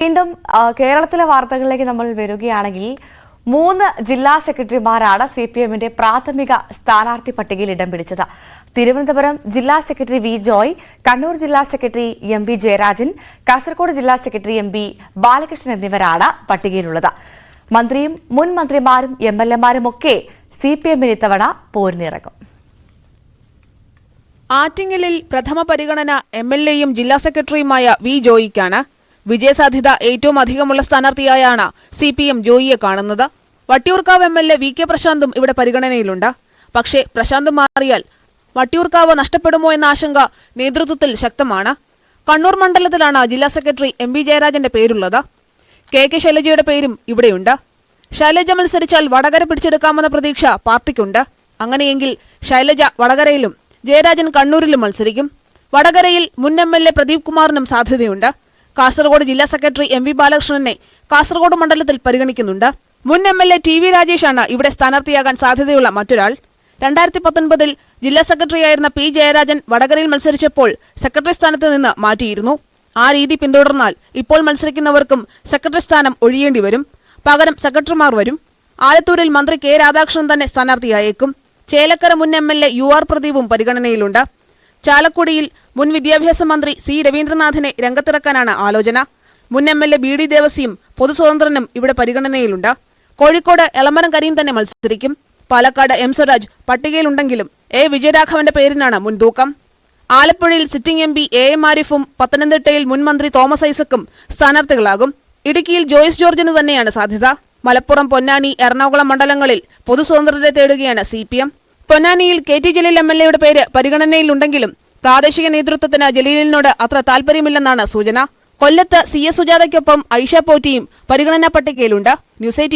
വീണ്ടും കേരളത്തിലെ വാർത്തകളിലേക്ക് നമ്മൾ വരികയാണെങ്കിൽ 3 ജില്ലാ സെക്രട്ടറിമാരാണ് സിപിഎമ്മിന്റെ പ്രാഥമിക സ്ഥാനാർത്ഥി പട്ടികയിൽ ഇടം പിടിച്ചത്. തിരുവനന്തപുരം ജില്ലാ സെക്രട്ടറി വി ജോയ്, കണ്ണൂർ ജില്ലാ secretary M P Jayarajan, Kasaragod ജില്ലാ സെക്രട്ടറി എം പി ബാലകൃഷ്ണൻ എന്നിവരാണ് പട്ടികയിലുള്ളത്. മന്ത്രിയും മുൻ മന്ത്രിമാരും എംഎൽഎമാരും ഒക്കെ സിപിഎമ്മിന് ഇത്തവണ പോരിനിറങ്ങും. ആറ്റിങ്ങലിൽ പ്രഥമ പരിഗണന എംഎൽഎയും ജില്ലാ സെക്രട്ടറിയുമായ വി ജോയിക്കാണ്. വിജയസാധ്യത ഏറ്റവും അധികമുള്ള സ്ഥാനാർത്ഥിയായാണ് സിപിഎം ജോയിയെ കാണുന്നത്. വട്ടിയൂർക്കാവ് എംഎൽഎ വി കെ പ്രശാന്തും ഇവിടെ പരിഗണനയിലുണ്ട്. പക്ഷേ പ്രശാന്ത് മാറിയാൽ വട്ടിയൂർക്കാവ് നഷ്ടപ്പെടുമോ എന്ന ആശങ്ക നേതൃത്വത്തിൽ ശക്തമാണ്. കണ്ണൂർ മണ്ഡലത്തിലാണ് ജില്ലാ സെക്രട്ടറി എം പി ജയരാജന്റെ പേരുള്ളത്. കെ കെ ശൈലജയുടെ പേരും ഇവിടെയുണ്ട്. ശൈലജ മത്സരിച്ചാൽ വടകര പിടിച്ചെടുക്കാമെന്ന പ്രതീക്ഷ പാർട്ടിക്കുണ്ട്. അങ്ങനെയെങ്കിൽ ശൈലജ വടകരയിലും ജയരാജൻ കണ്ണൂരിലും മത്സരിക്കും. വടകരയിൽ മുൻ എംഎൽഎ പ്രദീപ് കുമാറിനും സാധ്യതയുണ്ട്. കാസർഗോഡ് ജില്ലാ സെക്രട്ടറി എം വി ബാലകൃഷ്ണനെ കാസർഗോഡ് മണ്ഡലത്തിൽ പരിഗണിക്കുന്നുണ്ട്. മുൻ എംഎൽഎ ടി വി രാജേഷാണ് ഇവിടെ സ്ഥാനാർത്ഥിയാകാൻ സാധ്യതയുള്ള മറ്റൊരാൾ. 2019 ജില്ലാ സെക്രട്ടറിയായിരുന്ന പി ജയരാജൻ വടകരയിൽ മത്സരിച്ചപ്പോൾ സെക്രട്ടറി സ്ഥാനത്ത് നിന്ന് മാറ്റിയിരുന്നു. ആ രീതി പിന്തുടർന്നാൽ ഇപ്പോൾ മത്സരിക്കുന്നവർക്കും സെക്രട്ടറി സ്ഥാനം ഒഴിയേണ്ടി വരും. പകരം സെക്രട്ടറിമാർ വരും. ആലത്തൂരിൽ മന്ത്രി കെ രാധാകൃഷ്ണൻ തന്നെ സ്ഥാനാർത്ഥിയായേക്കും. ചേലക്കര മുൻ എംഎൽഎ യു ആർ പ്രദീപും പരിഗണനയിലുണ്ട്. ചാലക്കുടിയിൽ മുൻ വിദ്യാഭ്യാസ മന്ത്രി സി രവീന്ദ്രനാഥിനെ രംഗത്തിറക്കാനാണ് ആലോചന. മുൻ എംഎൽഎ ബി ഡി ദേവസിയും പൊതുസ്വതന്ത്രനും ഇവിടെ പരിഗണനയിലുണ്ട്. കോഴിക്കോട് എളമരം കരീം തന്നെ മത്സരിക്കും. പാലക്കാട് എം സ്വരാജ് പട്ടികയിലുണ്ടെങ്കിലും എ വിജയരാഘവന്റെ പേരിനാണ് മുൻതൂക്കം. ആലപ്പുഴയിൽ sitting M P A M ആരിഫും പത്തനംതിട്ടയിൽ മുൻ മന്ത്രി തോമസ് ഐസക്കും സ്ഥാനാർത്ഥികളാകും. ഇടുക്കിയിൽ ജോയ്സ് ജോർജിന് തന്നെയാണ് സാധ്യത. മലപ്പുറം, പൊന്നാനി, എറണാകുളം മണ്ഡലങ്ങളിൽ പൊതുസ്വതന്ത്രരെ തേടുകയാണ് സിപിഎം. പൊന്നാനിയിൽ കെ ടി ജലീൽ എംഎൽഎയുടെ പേര് പരിഗണനയിലുണ്ടെങ്കിലും പ്രാദേശിക നേതൃത്വത്തിന് ജലീലിനോട് അത്ര താൽപര്യമില്ലെന്നാണ് സൂചന. കൊല്ലത്ത് സി എസ് സുജാതയ്ക്കൊപ്പം ഐഷ പോറ്റിയും പരിഗണനാ പട്ടികയിലുണ്ട്. ന്യൂസ് 18